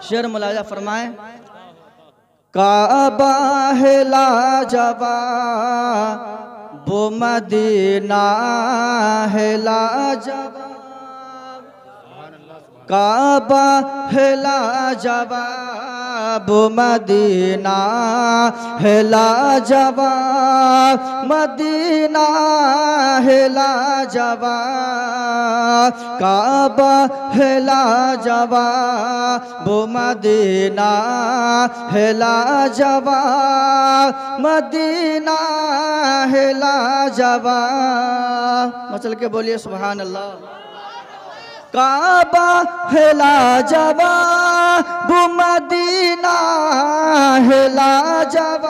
शेर मुलाजा फरमाएं। काबा है लाजवाब, वो मदीना है लाजवाब। काबा है लाजवाब, मदीना है लाजवाब, मदीना है लाजवाब। काबा है लाजवाब, वो मदीना है लाजवाब, मदीना है लाजवाब। मचल के बोलिए सुभान अल्लाह। काबा है लाजवाब, मदीना है लाजवाब।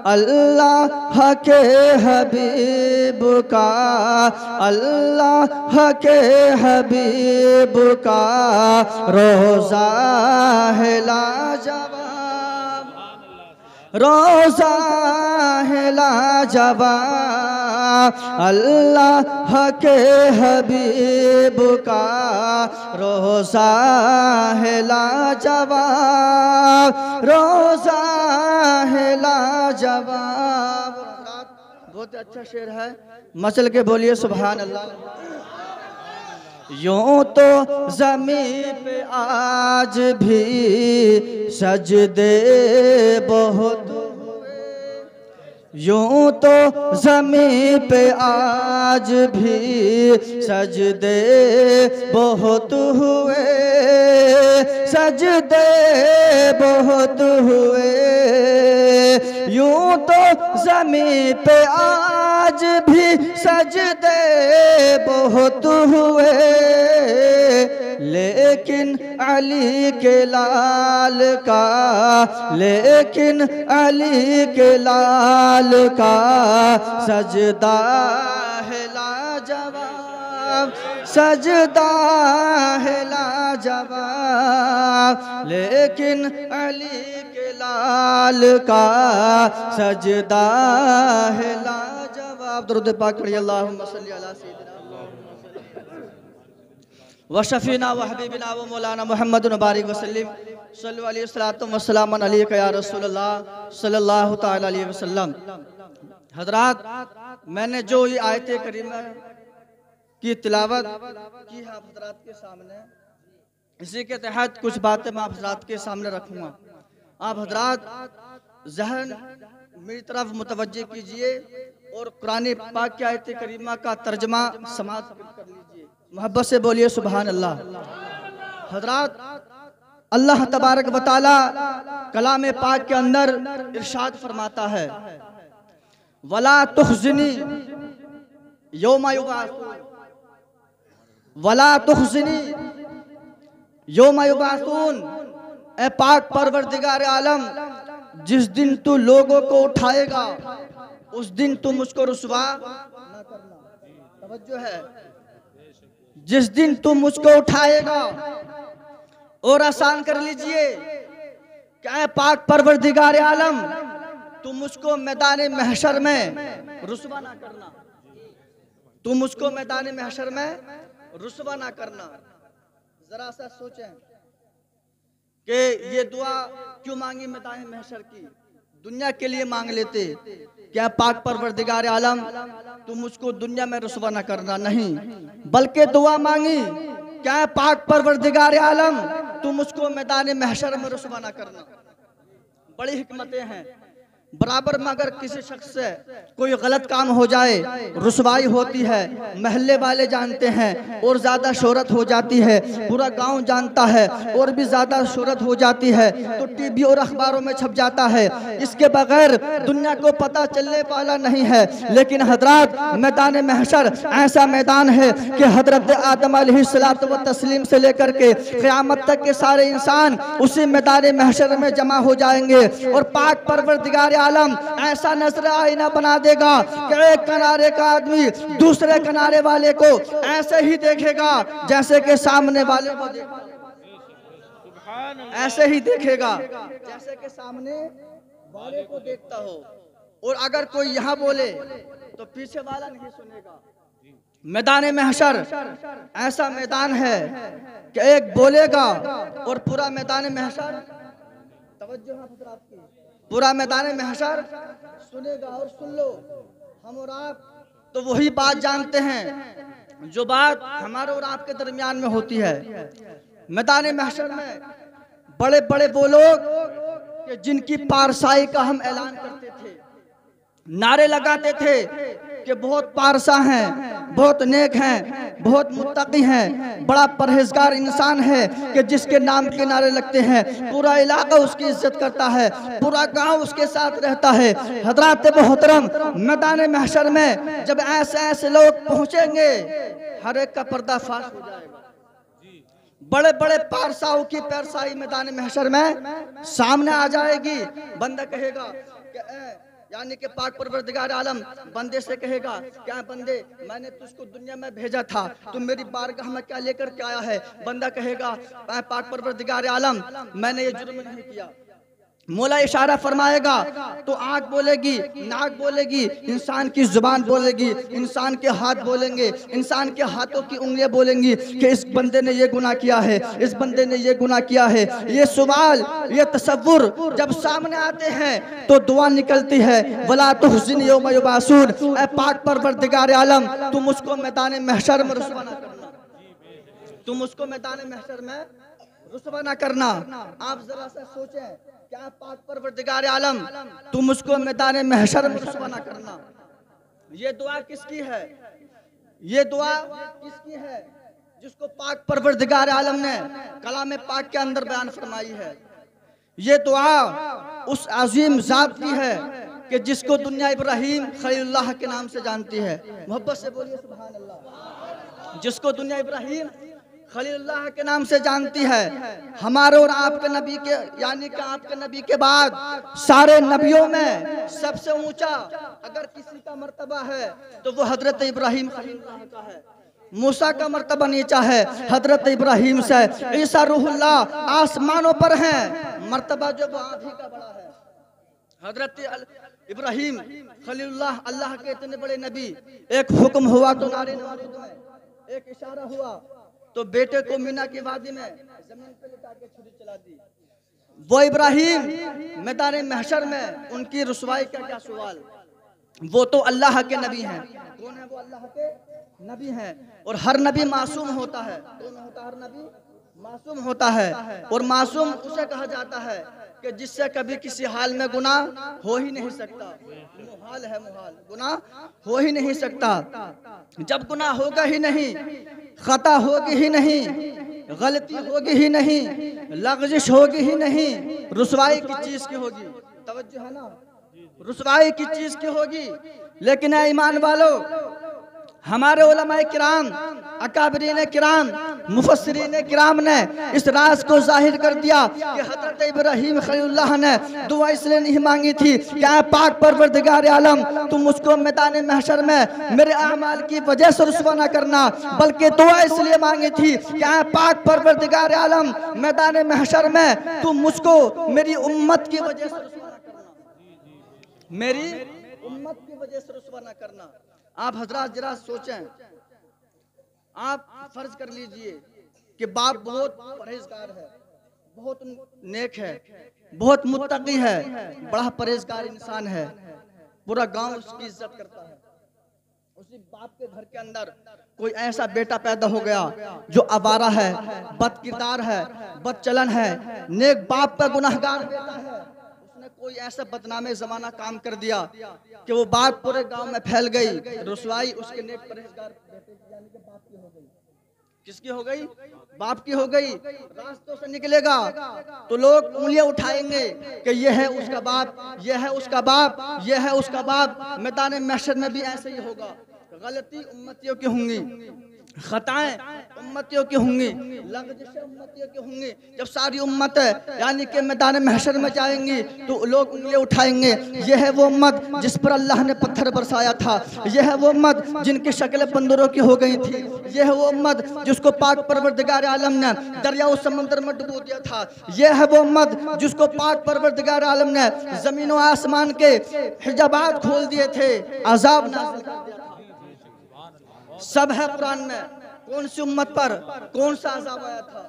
अल्लाह के हबीब का, अल्लाह के हबीब का रोज़ा है लाजवाब, रोज़ा है लाजवाब। अल्लाह के हबीब का रोज़ा है लाजवाब, रोज़ा है लाजवाब। बहुत अच्छा शेर है, मचल के बोलिए सुभान अल्लाह। यूं तो ज़मीन पे आज भी सजदे बहुत हुए, यूं तो ज़मीन पे आज भी सजदे बहुत हुए, सजदे बहुत हुए। यूं तो ज़मीन पे आज भी सजदे बहुत हुए, लेकिन अली के लाल का, लेकिन अली के लाल का सजदा है लाजवाब, सजदा है लाजवाब। लेकिन अली के लाल का सजदा है लाजवाब। दुरूद पाक पढ़िए। अल्लाहुम्मा सल्ली अला सय्यिदिना व शफीना व हबीबिना व मौलाना मुहम्मद बारिक वसल्लम सल्लल्लाहु अलैहि वसल्लम अलैका या रसूलल्लाह सल्लल्लाहु तआला अलैहि वसल्लम। हजरात, मैंने जो ये आयत करीमा की तिलावत की है आप हजरात के सामने, इसी के तहत कुछ बातें मैं आप हजरात के सामने रखूँगा। आप हजरात ज़हन मेरी तरफ मुतवज्जे कीजिए और कुरान पाक की आयत करीमा का तर्जमा समाअत कर लीजिए। मोहब्बत से बोलिए सुभान अल्लाह। हजरात, अल्लाह तबारक व तआला कलाम पाक के अंदर इरशाद फरमाता है, वला तुखज़िनी यौमा युबअसून, वला तुखज़िनी यौमा युबअसून। ए पाक परवरदिगार आलम, जिस दिन तू लोगों को उठाएगा उस दिन तू मुझको रुसवा न करना। तवज्जो है, जिस दिन तू मुझको उठाएगा। और आसान कर लीजिए, क्या पाक परवरदिगार आलम तू मुझको मैदान महशर में रुसवा ना करना, तू मुझको मैदान महशर में रुसवा ना करना। जरा सा सोचें कि ये दुआ क्यों मांगी मैदान महशर की? दुनिया के लिए मांग लेते। क्या पाक परवरदिगार आलम तू मुझको दुनिया में रुसवा न करना, नहीं, बल्कि दुआ मांगी, क्या पाक परवरदिगार आलम तू मुझको मैदान महशर में रुसवा न करना। बड़ी हिकमतें हैं। बराबर में अगर किसी शख्स से कोई गलत काम हो जाए, रुसवाई होती है, महल्ले वाले जानते हैं और ज़्यादा शोहरत हो जाती है, पूरा गांव जानता है और भी ज़्यादा शोहरत हो जाती है, तो टीवी और अखबारों में छप जाता है। इसके बगैर दुनिया को पता चलने वाला नहीं है। लेकिन हजरात, मैदान महशर ऐसा मैदान है कि हजरत आदम अलैहिस्सलातु व तस्लीम से लेकर के क़यामत तक के सारे इंसान उसी मैदान महशर में जमा हो जाएंगे। और पाक परवरदिगार आलम ऐसा नजर आईना बना देगा कि एक किनारे का आदमी दूसरे किनारे वाले को ऐसे ही देखेगा जैसे कि सामने वाले को देखता, ऐसे ही देखेगा जैसे कि सामने वाले को देखता हो। और अगर कोई यहाँ बोले तो पीछे वाला नहीं सुनेगा। मैदान महशर ऐसा मैदान है कि एक बोलेगा और पूरा मैदान महशर, तवज्जो है आपकी, पूरा मैदान महशर सुनेगा। और सुन लो, हम और आप तो वही बात जानते हैं जो बात हमारे और आपके दरमियान में होती है। मैदान महशर में बड़े बड़े वो लोग कि जिनकी पारसाई का हम ऐलान करते थे, नारे लगाते थे कि बहुत पारसा हैं, बहुत नेक हैं, बहुत मुत्तकी हैं, बड़ा परहेजगार इंसान है कि जिसके नाम के नारे लगते हैं पूरा इलाका उसकी इज्जत करता है, पूरा गांव उसके साथ रहता है। हजरात मोहतरम, मैदान महशर में जब ऐसे ऐसे लोग पहुंचेंगे, हर एक का पर्दाफाश हो जाएगा। बड़े बड़े पारसाओं की पैरसाई मैदान महशर में सामने आ जाएगी। बंदा कहेगा कि यानी कि पाक परवरदिगार आलम बंदे से कहेगा, क्या बंदे मैंने तुझको दुनिया में भेजा था, तुम मेरी बारगाह में क्या लेकर के आया है? बंदा कहेगा, पाक परवरदिगार आलम मैंने ये जुर्म नहीं किया। मौला इशारा फरमाएगा तो आँख बोलेगी, नाक बोलेगी, इंसान की जुबान बोलेगी, इंसान के हाथ बोलेंगे, इंसान के हाथों की उंगलियां बोलेंगी कि इस बंदे ने ये गुनाह किया है, इस बंदे ने ये गुनाह किया है। ये सवाल, ये तसव्वुर जब सामने आते हैं तो दुआ निकलती है, वला तुहज़िन यौम युबासून, ऐ पाक परवरदिगार आलम तुम उसको मैदान महशर में रुसवा न करना, तुम उसको मैदान महशर में रुसवा न करना। आप जरा सा सोचें, क्या पाक परवरदिगार आलम तुम उसको मैदान महशर में रुसवा न करना। ये दुआ किसकी है? ये दुआ किसकी है जिसको पाक परवरदिगार आलम ने कलाम पाक के अंदर बयान फरमाई है। ये दुआ उस अजीम जात की है कि जिसको दुनिया इब्राहिम खलीलुल्लाह के नाम से जानती है। मोहब्बत से बोलिए सुभान अल्लाह। जिसको दुनिया इब्राहिम खलीलुल्लाह के नाम से जानती है। हमारे और आपके नबी के, यानी कि आपके नबी के बाद सारे नबियों में सबसे ऊंचा अगर किसी का मर्तबा है तो वो हजरत इब्राहिम खलीलुल्लाह का है। मूसा का मर्तबा नीचा है हजरत इब्राहिम से। ईसा रूहुल्लाह आसमानों पर हैं, मर्तबा जो वो आप ही का बड़ा है। हजरत इब्राहिम खलीलुल्लाह अल्लाह के इतने बड़े नबी, एक हुक्म हुआ तो नारे नमरूद में, एक इशारा हुआ तो बेटे को मीना की वादी में जमीन पे लिटा के छुरी चला दी। वो इब्राहिम मैदान महशर में उनकी रुसवाई का क्या सवाल। वो तो अल्लाह के नबी हैं। कौन है वो? अल्लाह के नबी हैं। और हर नबी मासूम होता है। कौन होता है? हर नबी मासूम होता है। और मासूम उसे कहा जाता है कि जिससे कभी किसी हाल में गुनाह हो ही नहीं सकता। मुहाल है, मुहाल, गुनाह हो ही नहीं सकता। जब गुनाह होगा ही नहीं, खता होगी ही नहीं, गलती होगी ही नहीं, लग़ज़िश होगी ही नहीं, रुसवाई की चीज की होगी। तवज्जो है ना? रुसवाई की चीज की होगी। लेकिन ईमान वालों, हमारे उलमाए किराम, अकाबरीन किराम, मुफस्सिरीन किराम ने इस राज को जाहिर कर दिया कि हजरत इब्राहिम खलीलुल्लाह ने दुआ इसलिए नहीं मांगी थी क्या पाक परवरदिगार आलम तुम उसको मैदान महशर में मेरे अमाल की वजह से रुसवा न करना, बल्कि दुआ इसलिए मांगी थी क्या पाक परवरदिगार आलम मैदान महशर में तुम मुझको मेरी उम्मत की वजह से रुसवा न करना, मेरी उम्मत की वजह से रुसवा न करना। आप हजरात जरा सोचें, आप फर्ज कर लीजिए कि बाप बहुत परहेजगार है, बहुत नेक है, बहुत मुत्तकी है, बड़ा परहेजगार इंसान है, पूरा गांव उसकी इज्जत करता है। उसी बाप के घर के अंदर कोई ऐसा बेटा पैदा हो गया जो आवारा है, बदकिरदार है, बदचलन है, नेक बाप का गुनाहगार बेटा है। कोई ऐसा बदनामे जमाना काम कर दिया कि वो बात पूरे गांव में फैल गई। रुसवाई उसके नेक परहेजगार बेटे यानी कि बाप की हो गई। किसकी हो गई? बाप की हो गई। रास्तों से निकलेगा तो लोग उंगलियां उठाएंगे कि यह है उसका बाप, यह है उसका बाप, यह है उसका बाप। मैदान महशर में भी ऐसे ही होगा। गलती उम्मतियों की होंगी, खताएं उम्मतियों की होंगी, लग़ज़िशें उम्मतियों की होंगी। जब सारी उम्मत यानी कि मैदान महशर में जाएंगी तो लोग उंगलियां उठाएंगे, यह है वो उम्मत जिस पर अल्लाह ने पत्थर बरसाया था, यह है वो उम्मत जिनकी शक्लें बंदरों की हो गई थी, यह है वो उम्मत जिसको पाक परवरदिगार आलम ने दरिया और समुद्र में डुबो दिया था, यह है वो उम्मत जिसको पाक परवरदिगार आलम ने जमीन और आसमान के हिजाबात खोल दिए थे, अज़ाब नाज़िल कर दिया था। सब है कुरान में। कौन सी उम्मत पर कौन सा अज़ाब आया था,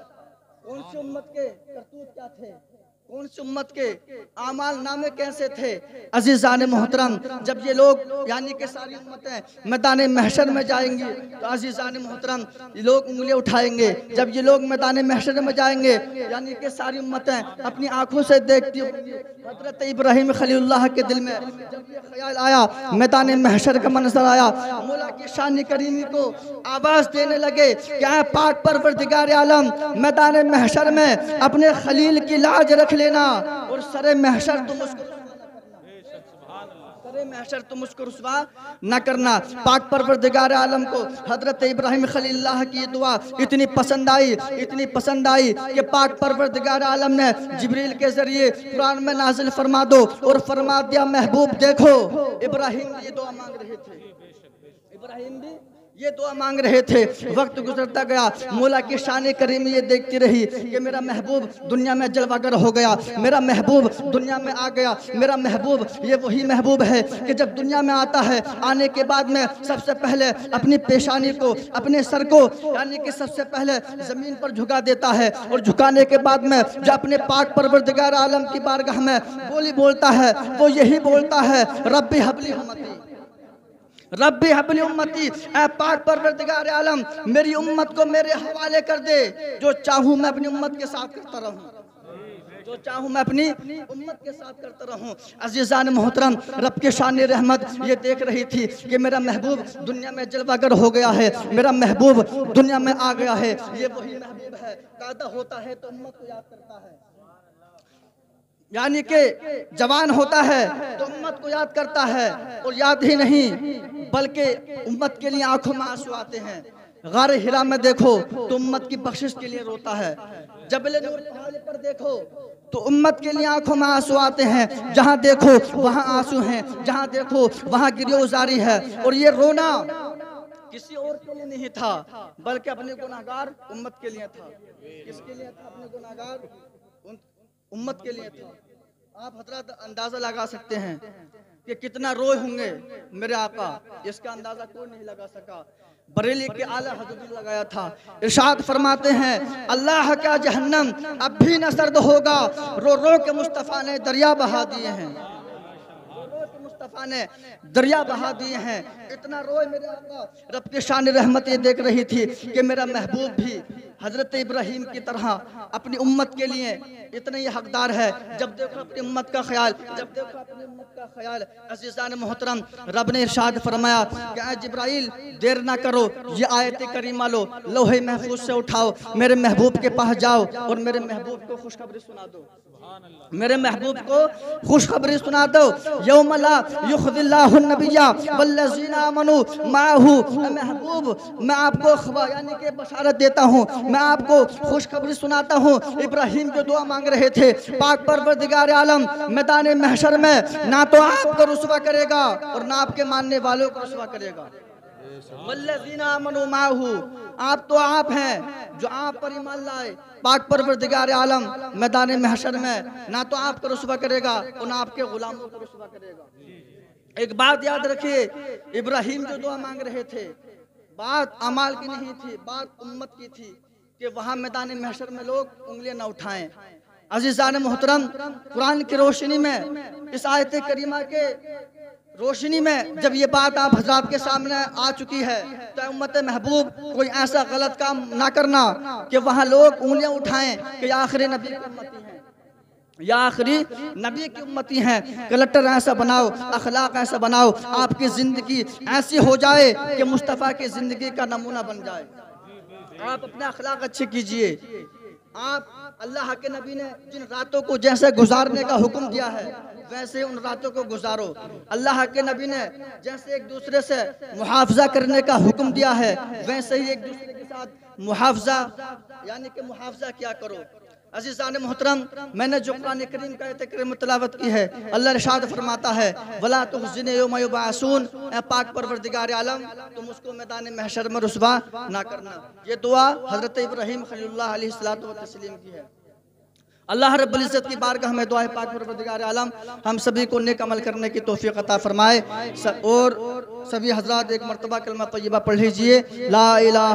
कौन सी उम्मत के करतूत क्या थे, कौन सी उम्मत के आमाल नामे कैसे थे। अजीज़ान मोहतरम, जब ये लोग यानी कि सारी उम्मतें मैदान महशर में जाएंगी तो अजीज़ान मोहतरम लोग उंगलियां उठाएंगे। जब ये लोग मैदान महशर में जाएंगे यानी कि सारी उम्मतें अपनी आंखों से देखती होंगी। हज़रत इब्राहीम खलीलुल्लाह के दिल में जब ये ख्याल आया, मैदान महशर का मंजर आया, मौला की शान करीमी को आवाज़ देने लगे, क्या पाक परवरदिगार आलम मैदान महशर में अपने खलील की लाज रख लेना और सरे महशर तुम उसको रुसवा न करना। पाक परवरदिगार आलम को हजरत इब्राहीम खलीलुल्लाह की दुआ इतनी पसंद आई कि पाक परवरदिगार आलम ने जिब्रील के जरिए कुरान में नाजिल फरमा दो और फरमा दिया, महबूब देखो इब्राहीम ये दुआ मांग रहे थे, इब्राहीम भी ये दुआ मांग रहे थे। वक्त गुजरता गया, मौला की शान करीम ये देखती रही कि मेरा महबूब दुनिया में जलवागर हो गया, मेरा महबूब दुनिया में आ गया। मेरा महबूब ये वही महबूब है कि जब दुनिया में आता है, आने के बाद में सबसे पहले अपनी पेशानी को, अपने सर को यानी कि सबसे पहले ज़मीन पर झुका देता है और झुकाने के बाद में जो अपने पाक परवरदिगार आलम की बारगाह में बोली बोलता है वो यही बोलता है, रब्बी हबली उम्मती, रब्बी हबली उम्मती, ऐ पाक परवरदिगार आलम मेरी उम्मत को मेरे हवाले कर दे, जो चाहूँ मैं अपनी उम्मत के साथ करता रहूँ, जो चाहूँ मैं अपनी उम्मत के साथ करता रहूँ। अजीज़ान मोहतरम, रब के शान रहमत ये देख रही थी कि मेरा महबूब दुनिया में जलवागर हो गया है, मेरा महबूब दुनिया में आ गया है। ये वही महबूब है, पैदा होता है तो उम्मत को याद करता है, यानी कि जवान होता है तो उम्मत को याद करता है, और याद ही नहीं बल्कि उम्मत के लिए आंखों में आंसू आते हैं। गार हिरा में देखो तो उम्मत की बख्शिश के लिए रोता है, जबल नूर पहाड़ पर देखो तो उम्मत के लिए आंखों में आंसू आते हैं। जहां देखो वहां आंसू हैं, जहां देखो वहां गिरियोजारी है। और ये रोना किसी और के लिए नहीं था बल्कि अपने गुनाहगार उम्मत के लिए था। किसके लिए था? अपने गुनाहगार उम्मत के लिए था। आप हजरत अंदाजा लगा सकते हैं कि कितना रोए होंगे मेरे आका, इसका अंदाजा कोई नहीं लगा सका। बरेली के आला हजरत ने लगाया था। इरशाद फरमाते हैं, अल्लाह का जहन्नम अब भी न सर्द होगा, रो रो के मुस्तफ़ा ने दरिया बहा दिए हैं, मुस्तफ़ा ने दरिया बहा दिए हैं। इतना रोए मेरे आका। रब की शान रहमत ये देख रही थी कि मेरा महबूब भी हजरत इब्राहीम की तरह अपनी उम्मत के लिए इतना ही हकदार है। जब देखो अपनी उम्मत का ख्याल, जब देखो अपनी उम्मत का ख्याल। अज़ीज़ान मोहतरम, रब ने इरशाद फरमाया कि ऐ जिब्राइल देर ना करो, ये आयत करीमा लो, लोहे महफूज से उठाओ, मेरे महबूब के पास जाओ और मेरे महबूब को खुशखबरी सुना दो, मेरे महबूब को खुशखबरी सुना दो। यौम ला युख़ज़िल्लाहु नबिय्या वल्लज़ीना आमनू माहू। महबूब मैं आपको यानी कि बशारत देता हूँ, मैं आपको खुशखबरी सुनाता हूँ। इब्राहीम जो दुआ मांग रहे थे, पाक परवरदिगार आलम मैदान महशर में ना तो आपको रुसवा करेगा और ना आपके मानने वालों को रुसवा करेगा। वल्लज़ीना आमनू माहू, आप तो आप हैं जो आप पर ईमान लाए। पाक परवरदिगार आलम मैदान महशर में ना तो आपको रुसवा करेगा और ना आपके गुलामों को रुसवा करेगा। एक बात याद रखिए, इब्राहीम जो दुआ मांग रहे थे, बात अमाल की नहीं थी, बात उम्मत की थी कि वहां मैदान महशर में लोग उंगलियां न उठाएं। अज़ीज़ान मोहतरम, कुरान की रोशनी में, इस आयत करीमा के रोशनी में जब ये बात आप हज़रात के सामने आ चुकी है तो उम्मत महबूब कोई ऐसा गलत काम ना करना कि वहाँ लोग उंगलियां उठाएं कि आखिरी नबी की उम्मती हैं, या आखिरी नबी की उम्मती हैं। कलेक्टर ऐसा बनाओ, अखलाक ऐसा बनाओ, आपकी ज़िंदगी ऐसी हो जाए कि मुस्तफ़ा की ज़िंदगी का नमूना बन जाए। आप अपने अखलाक अच्छे कीजिए। आप अल्लाह के नबी ने जिन रातों को जैसे गुजारने का हुक्म दिया है वैसे उन रातों को गुजारो। अल्लाह के नबी ने जैसे एक दूसरे से मुहाफ़ज़ा करने का हुक्म दिया है वैसे ही एक दूसरे के साथ मुहाफ़ज़ा यानी कि मुहाफ़ज़ा क्या करो। अज़ीज़ान मोहतरम, मैंने जो कुरान करीम का आयत करीम तिलावत की है, अल्लाह इरशाद फरमाता है, वला तुख़ज़िनी यौम युबअसून, ऐ पाक परवरदिगार आलम तुम उसको मैदान महशर में रुसवा ना करना। ये दुआ हज़रत इब्राहीम खलीलुल्लाह अलैहिस्सलातु व तस्लीम की है। अल्लाह रब्बुल इज़्ज़त की बारगाह में दुआ है पाक परवरदिगार आलम हम सभी को नेक अमल करने की तौफीक अता फरमाए। और सभी हजरात एक मरतबा कलमा तय्यबा पढ़ लीजिए, ला इलाहा